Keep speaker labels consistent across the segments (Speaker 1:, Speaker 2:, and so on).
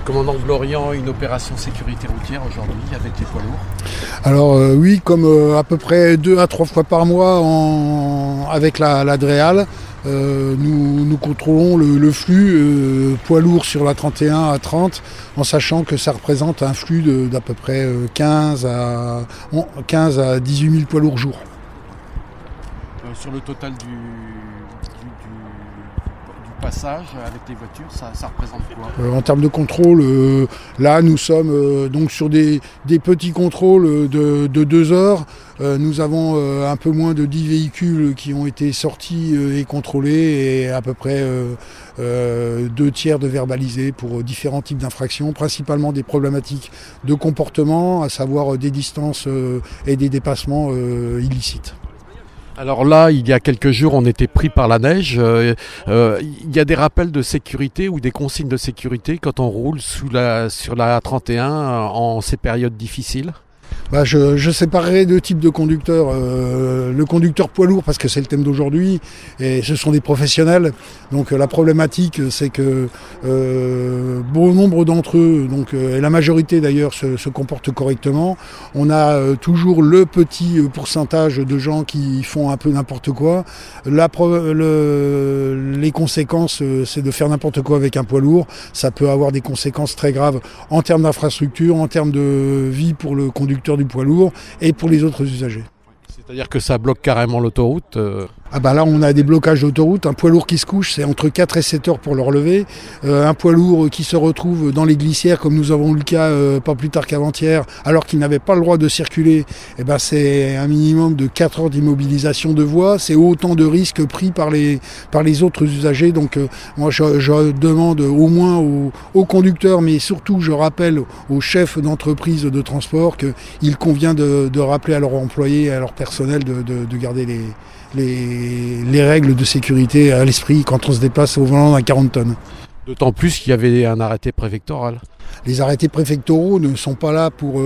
Speaker 1: Commandant Glorian, une opération sécurité routière aujourd'hui avec les poids lourds?
Speaker 2: Alors oui, comme à peu près 2 à 3 fois par mois avec la DREAL, nous contrôlons le flux poids lourd sur la 31 à 30, en sachant que ça représente un flux d'à peu près 15 à 18 000 poids lourds jour.
Speaker 1: Sur le total du passage avec les voitures, ça représente quoi?
Speaker 2: En termes de contrôle, là nous sommes donc sur des petits contrôles de 2 heures. Nous avons un peu moins de 10 véhicules qui ont été sortis et contrôlés, et à peu près 2 tiers de verbalisés pour différents types d'infractions, principalement des problématiques de comportement, à savoir des distances et des dépassements illicites.
Speaker 1: Alors là, il y a quelques jours, on était pris par la neige. Il y a des rappels de sécurité ou des consignes de sécurité quand on roule sur la 31 en ces périodes difficiles?
Speaker 2: Je séparerai 2 types de conducteurs. Le conducteur poids lourd, parce que c'est le thème d'aujourd'hui, et ce sont des professionnels. Donc la problématique, c'est que bon nombre d'entre eux, et la majorité d'ailleurs, se comportent correctement. On a toujours le petit pourcentage de gens qui font un peu n'importe quoi. Les conséquences, c'est de faire n'importe quoi avec un poids lourd. Ça peut avoir des conséquences très graves en termes d'infrastructure, en termes de vie pour le conducteur du poids lourd et pour les autres usagers.
Speaker 1: C'est-à-dire que ça bloque carrément l'autoroute?
Speaker 2: Là on a des blocages d'autoroute. Un poids lourd qui se couche, c'est entre 4 et 7 heures pour le relever. Un poids lourd qui se retrouve dans les glissières, comme nous avons eu le cas pas plus tard qu'avant-hier, alors qu'il n'avait pas le droit de circuler, c'est un minimum de 4 heures d'immobilisation de voie. C'est autant de risques pris par les autres usagers. Donc moi je demande au moins aux conducteurs, mais surtout je rappelle aux chefs d'entreprise de transport qu'il convient de rappeler à leurs employés et à leur personnel de garder les règles de sécurité à l'esprit quand on se déplace au volant d'un 40 tonnes.
Speaker 1: D'autant plus qu'il y avait un arrêté préfectoral.
Speaker 2: Les arrêtés préfectoraux ne sont pas là pour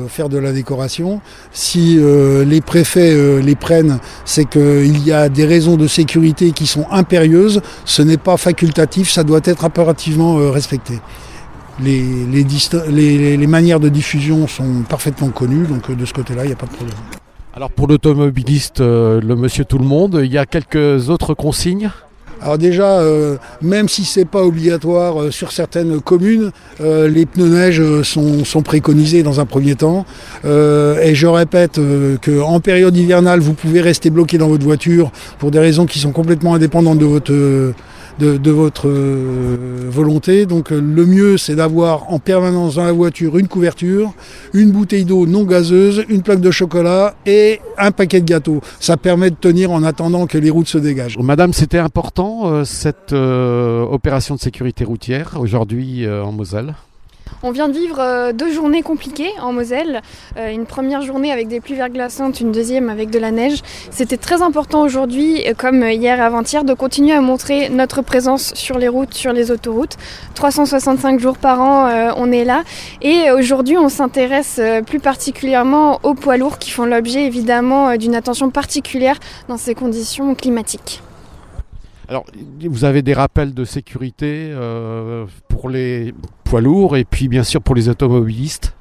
Speaker 2: faire de la décoration. Si les préfets les prennent, c'est qu'il y a des raisons de sécurité qui sont impérieuses. Ce n'est pas facultatif, ça doit être impérativement respecté. Les manières de diffusion sont parfaitement connues, donc de ce côté-là, il n'y a pas de problème.
Speaker 1: Alors pour l'automobiliste, le monsieur tout le monde, il y a quelques autres consignes?
Speaker 2: Alors déjà, même si c'est pas obligatoire sur certaines communes, les pneus neige sont préconisés dans un premier temps. Et je répète qu'en période hivernale, vous pouvez rester bloqué dans votre voiture pour des raisons qui sont complètement indépendantes de votre volonté. Donc le mieux, c'est d'avoir en permanence dans la voiture une couverture, une bouteille d'eau non gazeuse, une plaque de chocolat et un paquet de gâteaux. Ça permet de tenir en attendant que les routes se dégagent.
Speaker 1: Madame, c'était important cette opération de sécurité routière aujourd'hui en Moselle?
Speaker 3: On vient de vivre 2 journées compliquées en Moselle. Une première journée avec des pluies verglaçantes, une deuxième avec de la neige. C'était très important aujourd'hui, comme hier et avant-hier, de continuer à montrer notre présence sur les routes, sur les autoroutes. 365 jours par an, on est là. Et aujourd'hui, on s'intéresse plus particulièrement aux poids lourds qui font l'objet évidemment d'une attention particulière dans ces conditions climatiques.
Speaker 1: Alors, vous avez des rappels de sécurité pour les poids lourds et puis bien sûr pour les automobilistes?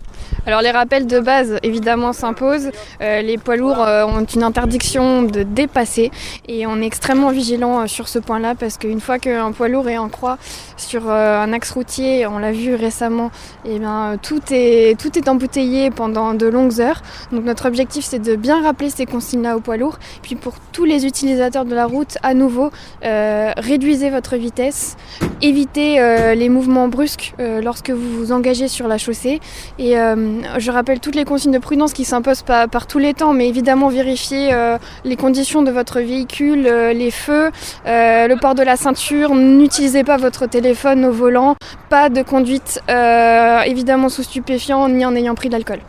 Speaker 3: Alors les rappels de base évidemment s'imposent, les poids lourds ont une interdiction de dépasser et on est extrêmement vigilant sur ce point-là parce qu'une fois qu'un poids lourd est en croix sur un axe routier, on l'a vu récemment, tout est embouteillé pendant de longues heures. Donc notre objectif c'est de bien rappeler ces consignes-là aux poids lourds. Puis pour tous les utilisateurs de la route, à nouveau, réduisez votre vitesse, évitez les mouvements brusques lorsque vous vous engagez sur la chaussée et je rappelle toutes les consignes de prudence qui s'imposent par tous les temps, mais évidemment vérifiez les conditions de votre véhicule, les feux, le port de la ceinture, n'utilisez pas votre téléphone au volant, pas de conduite évidemment sous stupéfiants ni en ayant pris de l'alcool.